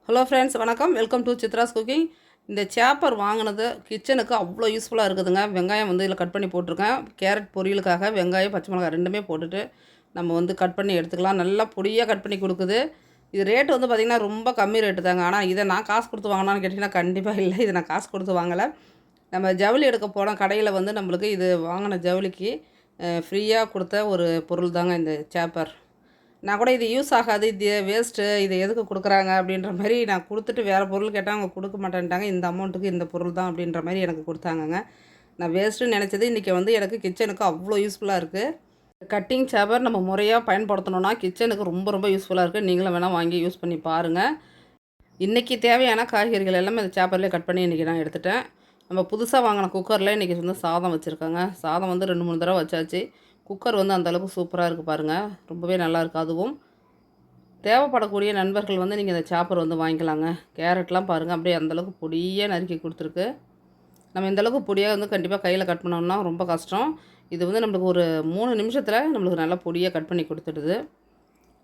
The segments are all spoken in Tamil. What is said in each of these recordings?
ஹலோ ஃப்ரெண்ட்ஸ், வணக்கம். Welcome to Chitra's cooking. இந்த சேப்பர் வாங்கினது கிச்சனுக்கு அவ்வளோ யூஸ்ஃபுல்லாக இருக்குதுங்க. வெங்காயம் வந்து இதில் கட் பண்ணி போட்டிருக்கேன். கேரட் பொரியலுக்காக வெங்காயம், பச்சை மிளகாய் ரெண்டுமே போட்டுட்டு நம்ம வந்து கட் பண்ணி எடுத்துக்கலாம். நல்லா பொடியாக கட் பண்ணி கொடுக்குது. இது ரேட்டு வந்து பார்த்திங்கன்னா ரொம்ப கம்மி ரேட்டு தாங்க. ஆனால் இதை நான் காசு கொடுத்து வாங்கினான்னு கேட்டிங்கன்னா கண்டிப்பாக இல்லை. இதை நான் காசு கொடுத்து வாங்கலை. நம்ம ஜவுளி எடுக்க போன கடையில் வந்து நம்மளுக்கு இது வாங்கின ஜவுளிக்கு ஃப்ரீயாக கொடுத்த ஒரு பொருள் தாங்க இந்த சேப்பர். நான் கூட இது யூஸ் ஆகாது, இது வேஸ்ட்டு, இதை எதுக்கு கொடுக்குறாங்க அப்படின்ற மாதிரி நான் கொடுத்துட்டு வேறு பொருள் கேட்டால் அவங்க கொடுக்க மாட்டேன்ட்டாங்க. இந்த அமௌண்ட்டுக்கு இந்த பொருள் தான் அப்படின்ற மாதிரி எனக்கு கொடுத்தாங்கங்க. நான் வேஸ்ட்டுன்னு நினச்சது இன்றைக்கி வந்து எனக்கு கிச்சனுக்கு அவ்வளோ யூஸ்ஃபுல்லாக இருக்குது. கட்டிங் சேப்பர் நம்ம முறையாக பயன்படுத்தணுன்னா கிச்சனுக்கு ரொம்ப ரொம்ப யூஸ்ஃபுல்லாக இருக்குது. நீங்களும் வேணால் வாங்கி யூஸ் பண்ணி பாருங்கள். இன்றைக்கி தேவையான காய்கறிகள் எல்லாமே இந்த சேப்பர்லேயே கட் பண்ணி இன்றைக்கி நான் எடுத்துட்டேன். நம்ம புதுசாக வாங்கின குக்கரில் இன்றைக்கி வந்து சாதம் வச்சுருக்காங்க. சாதம் வந்து 2-3 தடவை வச்சாச்சு. குக்கர் வந்து அந்தளவுக்கு சூப்பராக இருக்குது பாருங்கள். ரொம்பவே நல்லாயிருக்கு. அதுவும் தேவைப்படக்கூடிய நண்பர்கள் வந்து நீங்கள் இந்த சாப்பர் வந்து வாங்கிக்கலாங்க. கேரட்லாம் பாருங்கள், அப்படியே அந்தளவுக்கு பொடியாக நறுக்கி கொடுத்துருக்கு. நம்ம இந்தளவுக்கு பொடியாக வந்து கண்டிப்பாக கையில் கட் பண்ணோம்னா ரொம்ப கஷ்டம். இது வந்து நம்மளுக்கு ஒரு 3 நிமிஷத்தில் நம்மளுக்கு நல்லா பொடியாக கட் பண்ணி கொடுத்துடுது.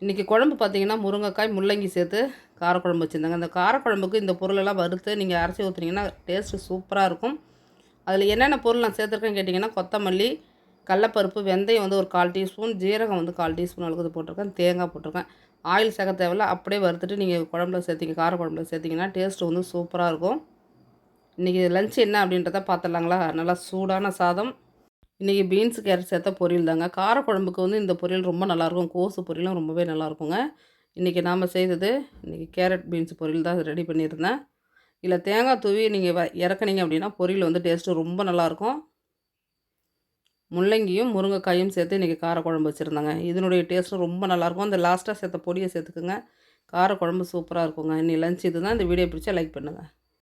இன்றைக்கி குழம்பு பார்த்திங்கன்னா முருங்கைக்காய், முள்ளங்கி சேர்த்து காரக்குழம்பு வச்சுருந்தாங்க. அந்த காரக்குழம்புக்கு இந்த பொருளெல்லாம் வறுத்து நீங்கள் அரைச்சி ஊற்றுனீங்கன்னா டேஸ்ட்டு சூப்பராக இருக்கும். அதில் என்னென்ன பொருள் நான் சேர்த்துருக்கேன்னு கேட்டிங்கன்னா, கொத்தமல்லி, கடலப்பருப்பு, வெந்தயம் வந்து ஒரு 1/4 டீஸ்பூன், ஜீரகம் வந்து 1/4 டீஸ்பூன் அளவுக்கு போட்டிருக்கேன், தேங்காய் போட்டிருக்கேன். ஆயில் சேர்க்க தேவையில்ல, அப்படியே வறுத்துட்டு நீங்கள் குழம்புல சேர்த்திங்க, கார குழம்புல சேர்த்திங்கன்னா டேஸ்ட்டு வந்து சூப்பராக இருக்கும். இன்றைக்கி லஞ்ச் என்ன அப்படின்றத பார்த்துடலாங்களா. நல்லா சூடான சாதம், இன்றைக்கி பீன்ஸ் கேரட் சேர்த்த பொரியல் தாங்க. காரக்குழம்புக்கு வந்து இந்த பொரியல் ரொம்ப நல்லாயிருக்கும். கோஸு பொரியலும் ரொம்பவே நல்லாயிருக்குங்க. இன்றைக்கி நாம் செய்தது இன்றைக்கி கேரட் பீன்ஸ் பொரியல் தான் ரெடி பண்ணியிருந்தேன். இல்லை தேங்காய் தூவி நீங்கள் இறக்குனீங்க அப்படின்னா பொரியல் வந்து டேஸ்ட்டு ரொம்ப நல்லாயிருக்கும். முள்ளங்கியும் முருங்கைக்காயும் சேர்த்து இன்றைக்கி காரக்குழம்பு வச்சுருந்தாங்க. இதனுடைய டேஸ்ட்டும் ரொம்ப நல்லாயிருக்கும். அந்த லாஸ்ட்டாக சேர்த்த பொடியை சேர்த்துக்குங்க. காரக்குழம்பு சூப்பராக இருக்குங்க. இன்னைக்கு லஞ்ச் இது தான். இந்த வீடியோ பிடிச்சா லைக் பண்ணுங்கள்.